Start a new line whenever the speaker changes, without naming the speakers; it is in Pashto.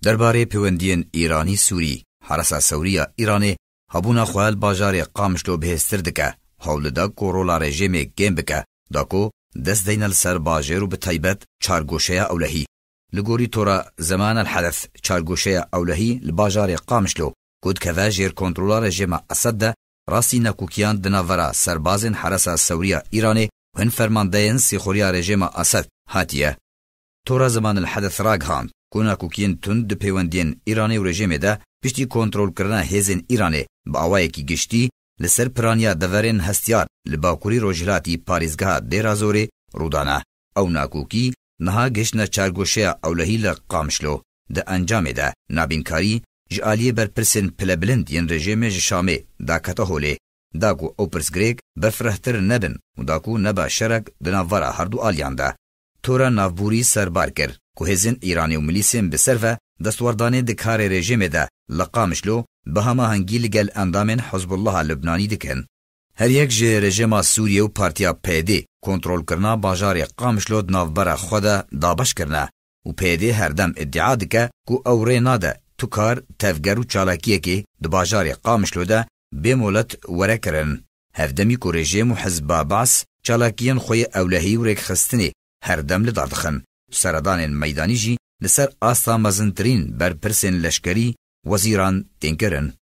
درباره پیوندین ایرانی سوری حرسا سوریا ایرانی هبونا خوال باجار قامشلو بهستر دکه هولدا کورولا رژیم گیم بکه داکو دست دینل سر باجرو به تایبت چارگوشه اولهی لگوری تورا زمان الحدث چارگوشه اولهی لباجار قامشلو کود که جیر کنترولا رژیم اسد راسی نکوکیان دناورا سربازن حرسا سوریا ایرانی و هن فرماندهین سیخوریا رژیم اسد هاتیه تورا زمان الحدث راگهاند کونا کوکین تند پیوندین ایرانی و رژیم ده پشتی کنترول کردن هیزن ایرانی با آوائه کی گشتی لسر پرانیا دورین هستیار لباکوری روجلاتی پاریزگاه دیرازوری رودانه او ناکوکی نها گشتنا چارگوشه اولهی لقامشلو ده انجام ده نابینکاری جعالی برپرسن پلبلند ین رژیم جشامه دا کتا هوله داکو او پرس گریگ برفرهتر نبن و داکو نبا شرک دناوارا هردو آلیان ده تورا نافبوری سربار کر که هزین ایرانی و ملیسین بسر و دستوردانه دکار رژیم ده لقامشلو به همه هنگی لگل اندامن حزب الله لبنانی دکن. هر یک جه رژیم سوریه و پارتیا پیدی کنترول کرنا باجار قامشلو دنافبرا خود دابش کرنا و پیدی هر دم ادعا دکه که اوره ناده تو کار تفگر و چالاکیه که د باجار قامشلو ده بمولت وره کرن. هفدمی که رژیم و حزب بعث چالاکیان خوی اولهی و ریک خستنی هر دم لدادخن. سردان میدانی جی لسر آستا مزنترین بر پرسن لشکری وزیران تینکرن.